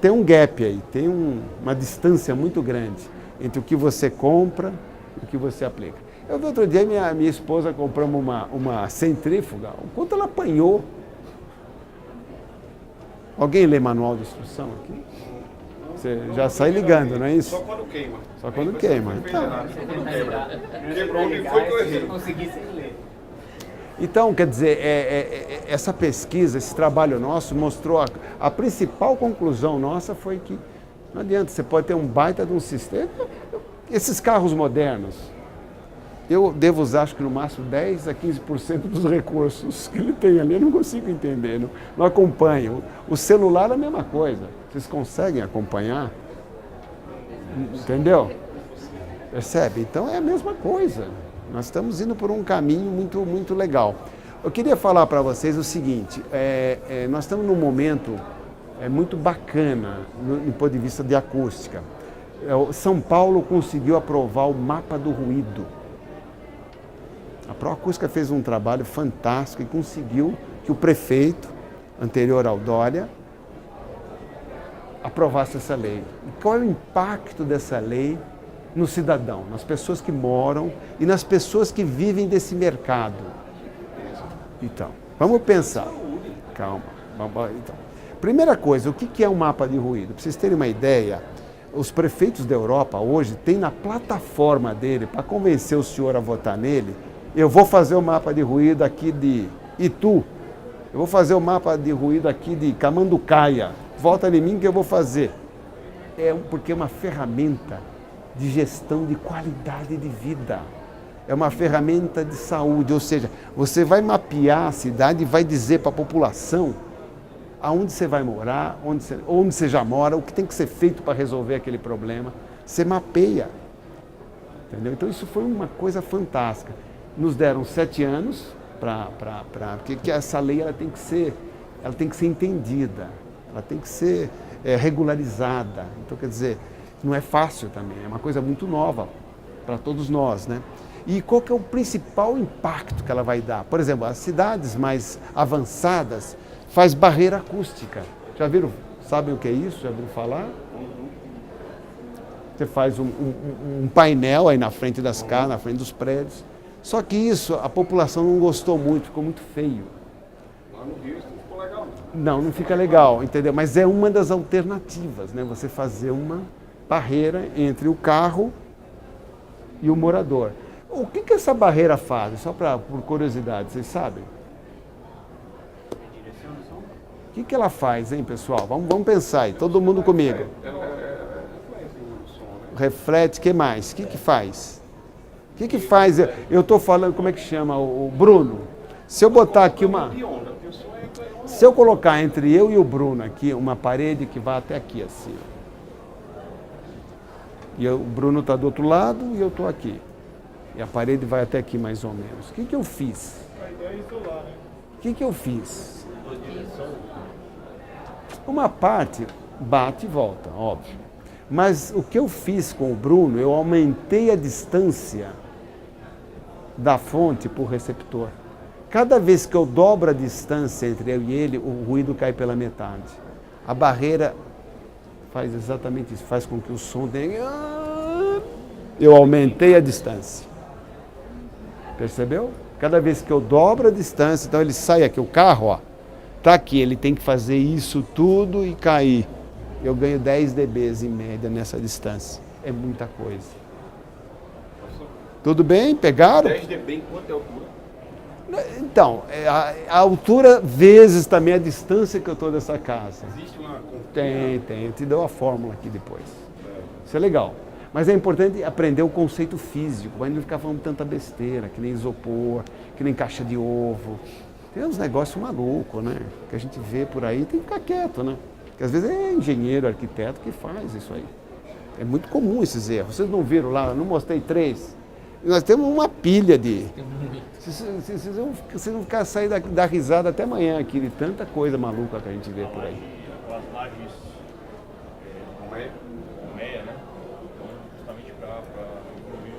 Tem um gap aí, tem uma distância muito grande entre o que você compra e o que você aplica. Eu vi outro dia minha esposa compramos uma centrífuga, o quanto ela apanhou. Alguém lê manual de instrução aqui? Você já sai ligando, não é isso? Só quando queima. Só quando queima. Quebrou onde foi que eu errei. Consegui sem ler. Então, quer dizer, essa pesquisa, esse trabalho nosso mostrou a principal conclusão nossa foi que não adianta, você pode ter um baita de um sistema. Esses carros modernos, eu devo usar, acho que no máximo 10 a 15% dos recursos que ele tem ali, eu não consigo entender, não acompanho. O celular é a mesma coisa, vocês conseguem acompanhar? Entendeu? Percebe? Então é a mesma coisa. Nós estamos indo por um caminho muito, muito legal. Eu queria falar para vocês o seguinte, nós estamos num momento muito bacana do ponto de vista de acústica. São Paulo conseguiu aprovar o mapa do ruído. A Proacústica fez um trabalho fantástico e conseguiu que o prefeito, anterior ao Dória, aprovasse essa lei. E qual é o impacto dessa lei no cidadão, nas pessoas que moram e nas pessoas que vivem desse mercado? Então, vamos pensar. Calma. Então, primeira coisa, o que é um mapa de ruído? Para vocês terem uma ideia, os prefeitos da Europa hoje têm na plataforma dele, para convencer o senhor a votar nele, eu vou fazer o mapa de ruído aqui de Itu, eu vou fazer o mapa de ruído aqui de Camanducaia, vota em mim que eu vou fazer. Porque é uma ferramenta de gestão de qualidade de vida. É uma ferramenta de saúde, ou seja, você vai mapear a cidade e vai dizer para a população aonde você vai morar, onde você já mora, o que tem que ser feito para resolver aquele problema. Você mapeia. Entendeu? Então isso foi uma coisa fantástica. Nos deram 7 anos porque essa lei ela tem que ser entendida, ela tem que ser regularizada. Então, quer dizer, não é fácil também, é uma coisa muito nova para todos nós, né? E qual que é o principal impacto que ela vai dar? Por exemplo, as cidades mais avançadas faz barreira acústica. Já viram? Sabem o que é isso? Já viram falar? Você faz um painel aí na frente das casas, na frente dos prédios. Só que isso a população não gostou muito, ficou muito feio. Lá no Rio isso não ficou legal. Não fica legal, entendeu? Mas é uma das alternativas, né? Você fazer uma barreira entre o carro e o morador. O que essa barreira faz? Só por curiosidade, vocês sabem? O que ela faz, hein, pessoal? Vamos pensar aí, todo mundo comigo. Reflete, o que mais? O que faz? O que faz? Eu estou falando, como é que chama? O Bruno. Se eu botar aqui se eu colocar entre eu e o Bruno aqui uma parede que vai até aqui, assim. E o Bruno está do outro lado e eu estou aqui. E a parede vai até aqui mais ou menos. O que eu fiz? A ideia é isolar, né? O que eu fiz? Uma parte bate e volta, óbvio. Mas o que eu fiz com o Bruno, eu aumentei a distância da fonte para o receptor. Cada vez que eu dobro a distância entre eu e ele, o ruído cai pela metade. A barreira faz exatamente isso, faz com que o som tenha... Eu aumentei a distância. Percebeu? Cada vez que eu dobro a distância, então ele sai aqui, o carro, ó, tá aqui, ele tem que fazer isso tudo e cair. Eu ganho 10 dB em média nessa distância. É muita coisa. Tudo bem? Pegaram? 10 dB, quanto é a altura? Então, a altura vezes também a distância que eu estou dessa casa. Existe uma... Tem. Eu te dou a fórmula aqui depois. Isso é legal. Mas é importante aprender o conceito físico, para não ficar falando tanta besteira, que nem isopor, que nem caixa de ovo. Tem uns negócios malucos, né? Que a gente vê por aí, tem que ficar quieto, né? Porque às vezes é engenheiro, arquiteto que faz isso aí. É muito comum esses erros. Vocês não viram lá, eu não mostrei 3. Nós temos uma pilha de... Vocês vão ficar sair da risada até amanhã aqui, de tanta coisa maluca que a gente vê por aí. As lajes meia, né? Então, justamente para incluir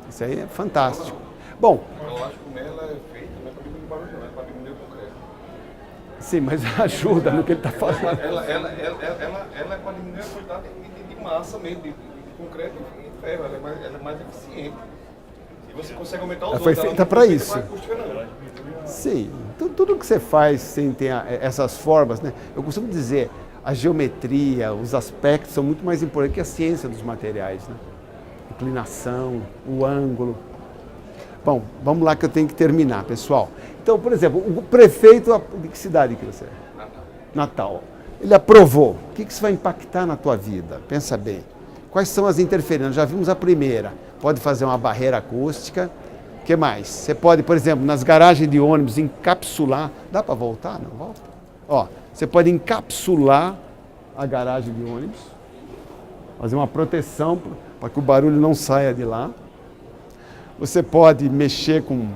o... Isso aí é fantástico. Bom... A laje com meia, ela é feita, não é para diminuir o barulho, não, é para diminuir o concreto. Sim, mas ajuda no que ele está falando. Ela é para diminuir a quantidade de massa mesmo, de concreto e ferro, ela é mais eficiente. E você consegue aumentar os Ela foi outros, feita não para feita isso. pra acústica, não. Sim, tudo que você faz sem ter essas formas, né? Eu costumo dizer, a geometria, os aspectos são muito mais importantes que a ciência dos materiais, né? Inclinação, o ângulo. Bom, vamos lá que eu tenho que terminar, pessoal. Então, por exemplo, o prefeito, de que cidade que você é? Natal. Ele aprovou. O que isso vai impactar na tua vida? Pensa bem. Quais são as interferências? Já vimos a primeira. Pode fazer uma barreira acústica. O que mais? Você pode, por exemplo, nas garagens de ônibus, encapsular. Dá para voltar? Não volta? Ó, você pode encapsular a garagem de ônibus. Fazer uma proteção para que o barulho não saia de lá. Você pode mexer com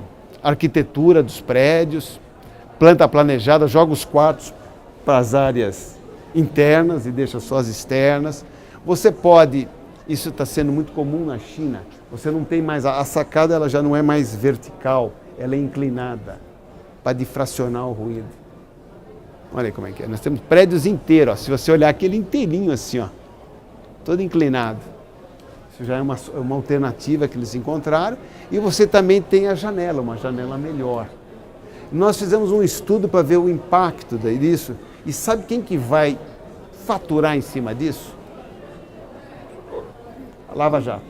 arquitetura dos prédios, planta planejada, joga os quartos para as áreas internas e deixa só as externas. Você pode, isso está sendo muito comum na China, você não tem mais, a sacada ela já não é mais vertical, ela é inclinada para difracionar o ruído. Olha aí como é que é, nós temos prédios inteiros, ó. Se você olhar aquele inteirinho assim, ó, todo inclinado. Isso já é uma alternativa que eles encontraram. E você também tem a janela, uma janela melhor. Nós fizemos um estudo para ver o impacto disso. E sabe quem que vai faturar em cima disso? A Lava Jato.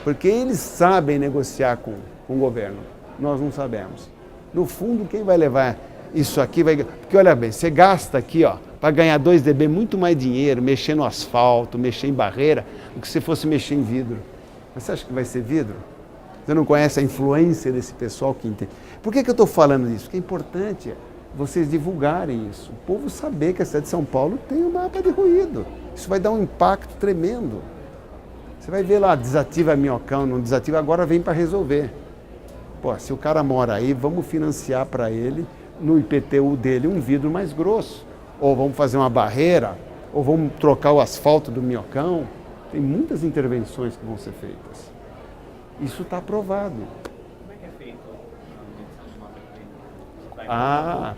Porque eles sabem negociar com o governo. Nós não sabemos. No fundo, quem vai levar isso aqui vai... Porque olha bem, você gasta aqui, ó, para ganhar 2 dB muito mais dinheiro, mexer no asfalto, mexer em barreira, do que se fosse mexer em vidro. Mas você acha que vai ser vidro? Você não conhece a influência desse pessoal que entende. Por que eu estou falando isso? Porque é importante vocês divulgarem isso. O povo saber que a cidade de São Paulo tem um mapa de ruído. Isso vai dar um impacto tremendo. Você vai ver lá, desativa minhocão, não desativa, agora vem para resolver. Pô, se o cara mora aí, vamos financiar para ele, no IPTU dele, um vidro mais grosso. Ou vamos fazer uma barreira, ou vamos trocar o asfalto do minhocão. Tem muitas intervenções que vão ser feitas. Isso está aprovado. Como é que é feito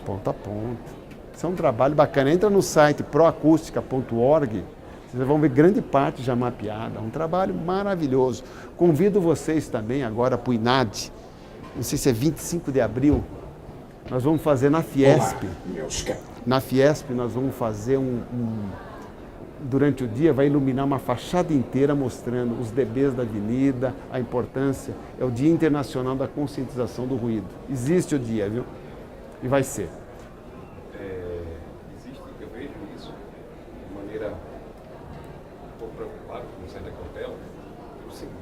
Ponto a ponto. Isso é um trabalho bacana. Entra no site proacústica.org, vocês vão ver grande parte já mapeada. É um trabalho maravilhoso. Convido vocês também agora para o INAD, não sei se é 25 de abril, Nós vamos fazer na Fiesp. Na Fiesp nós vamos fazer durante o dia vai iluminar uma fachada inteira mostrando os DBs da avenida, a importância. É o Dia Internacional da Conscientização do Ruído. Existe o dia, viu? E vai ser. Eu vejo isso de maneira um pouco preocupada, como sai da cautela, pelo seguinte: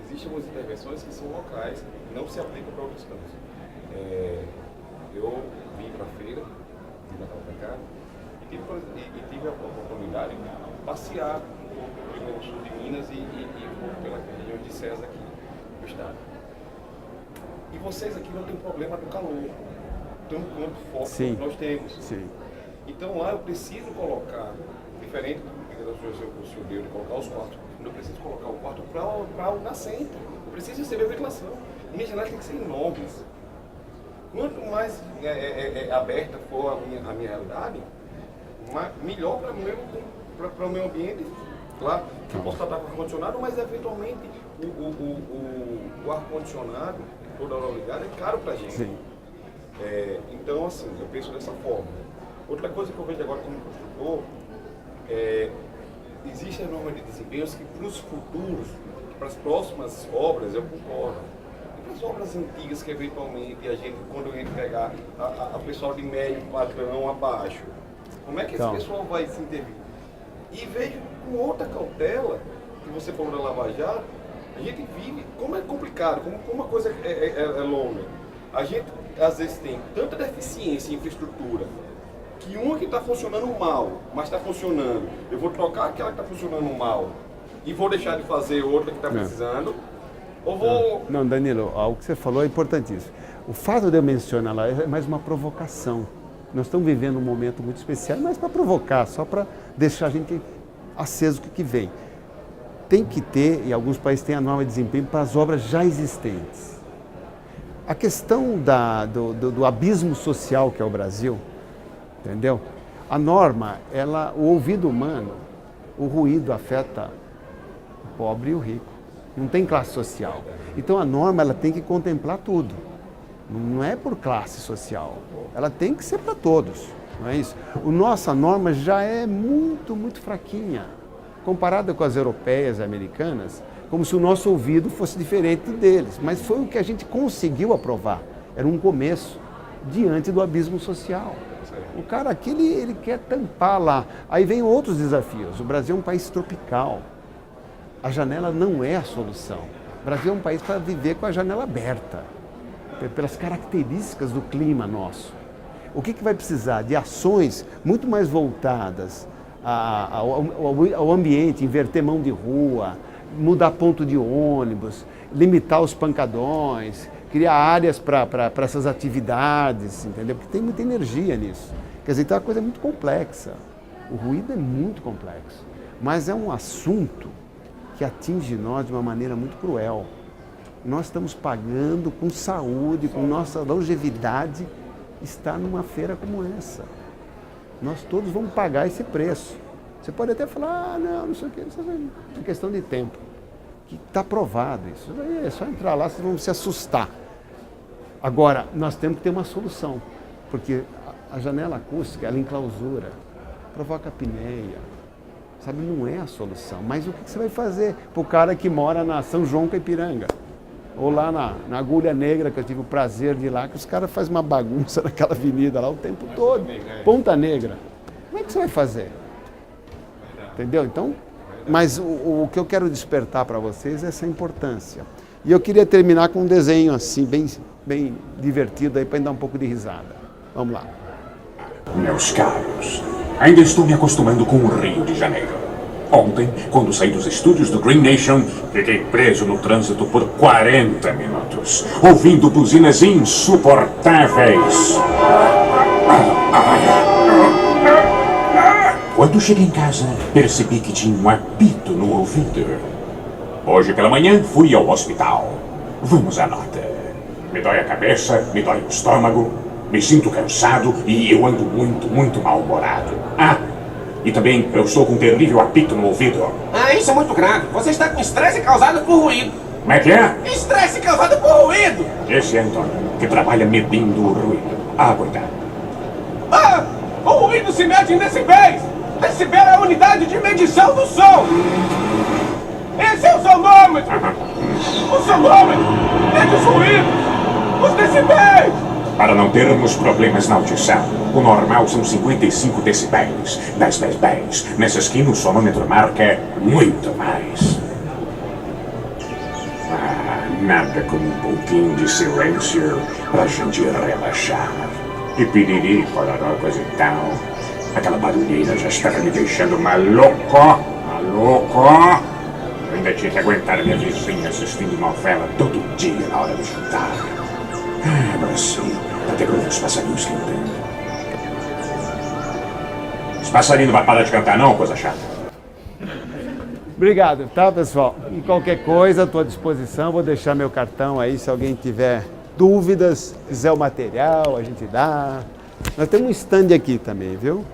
existem algumas intervenções que são locais e não se aplicam para outros campos. Eu vim para a feira, de Natal para cá, e tive a oportunidade de passear um pouco pelo sul de Minas e um pouco pela região de César aqui no estado. E vocês aqui não têm problema do calor, tanto quanto foco que nós temos. Sim. Então lá eu preciso colocar, diferente do que o senhor deu de colocar os quartos, eu preciso colocar o quarto para o nascente. Eu preciso receber ventilação. Minhas janelas têm que ser enormes. Quanto mais aberta for a minha realidade, melhor para o meu ambiente. Claro, eu posso estar com ar-condicionado, mas eventualmente o ar-condicionado, toda hora ligada, é caro para a gente. Sim. Então, assim, eu penso dessa forma. Outra coisa que eu vejo agora como construtor, existem normas de desempenhos que para os futuros, para as próximas obras, eu concordo. As obras antigas que eventualmente a gente, quando a gente pegar a pessoal de médio padrão abaixo, como é que esse pessoal vai se intervir? E vejo com outra cautela, que você falou da Lava Jato, a gente vive, como é complicado, como a coisa é longa. A gente às vezes tem tanta deficiência em infraestrutura, que uma que está funcionando mal, mas está funcionando, eu vou trocar aquela que está funcionando mal e vou deixar de fazer outra que está precisando. Não, Danilo, o que você falou é importantíssimo. O fato de eu mencionar lá é mais uma provocação. Nós estamos vivendo um momento muito especial, mas para provocar, só para deixar a gente aceso o que vem. Tem que ter, e alguns países têm a norma de desempenho para as obras já existentes. A questão do abismo social que é o Brasil, entendeu? A norma, o ouvido humano, o ruído afeta o pobre e o rico. Não tem classe social. Então a norma ela tem que contemplar tudo. Não é por classe social. Ela tem que ser para todos. Não é isso? Nossa norma já é muito, muito fraquinha. Comparada com as europeias e americanas, como se o nosso ouvido fosse diferente deles. Mas foi o que a gente conseguiu aprovar. Era um começo diante do abismo social. O cara aqui, ele quer tampar lá. Aí vem outros desafios. O Brasil é um país tropical. A janela não é a solução. O Brasil é um país para viver com a janela aberta, pelas características do clima nosso. O que vai precisar? De ações muito mais voltadas ao ambiente, inverter mão de rua, mudar ponto de ônibus, limitar os pancadões, criar áreas para essas atividades, entendeu? Porque tem muita energia nisso. Quer dizer, então é uma coisa muito complexa. O ruído é muito complexo, mas é um assunto que atinge nós de uma maneira muito cruel. Nós estamos pagando com saúde, com nossa longevidade, estar numa feira como essa. Nós todos vamos pagar esse preço. Você pode até falar, não sei o quê, isso é questão de tempo. Que está provado isso. É só entrar lá, vocês vão se assustar. Agora, nós temos que ter uma solução, porque a janela acústica, ela enclausura, provoca apneia. Sabe, não é a solução. Mas o que você vai fazer para o cara que mora na São João Caipiranga? Ou lá na Agulha Negra, que eu tive o prazer de ir lá, que os caras fazem uma bagunça naquela avenida lá o tempo todo. Ponta Negra. Como é que você vai fazer? Entendeu? Então, mas o que eu quero despertar para vocês é essa importância. E eu queria terminar com um desenho assim, bem divertido aí, para dar um pouco de risada. Vamos lá. Meus caros, ainda estou me acostumando com o Rio de Janeiro. Ontem, quando saí dos estúdios do Green Nation, fiquei preso no trânsito por 40 minutos, ouvindo buzinas insuportáveis. Quando cheguei em casa, percebi que tinha um apito no ouvido. Hoje pela manhã, fui ao hospital. Vamos à nota. Me dói a cabeça, me dói o estômago, me sinto cansado e eu ando muito mal-humorado. E também eu estou com um terrível apito no ouvido. Isso é muito grave. Você está com estresse causado por ruído. Como é que é? Estresse causado por ruído. Esse é Antônio, que trabalha medindo o ruído. Ah, coitado. Ah, o ruído se mede em decibéis. Decibel é a unidade de medição do som. Esse é o sonômetro. O sonômetro mede os ruídos, os decibéis. Para não termos problemas na audição, o normal são 55 decibéis. 10 decibéis. Nessa esquina o sonômetro marca muito mais. Nada como um pouquinho de silêncio pra gente relaxar. E piriri, pororó, coisa e tal. Aquela barulheira já estava me deixando maluco. Maluco. Eu ainda tinha que aguentar a minha vizinha assistindo novela todo dia na hora do jantar. Agora sim, até pra ver os passarinhos cantando. Os passarinhos não vão parar de cantar não, coisa chata. Obrigado, tá, pessoal? E qualquer coisa, estou à disposição. Vou deixar meu cartão aí, se alguém tiver dúvidas, quiser o material, a gente dá. Nós temos um stand aqui também, viu?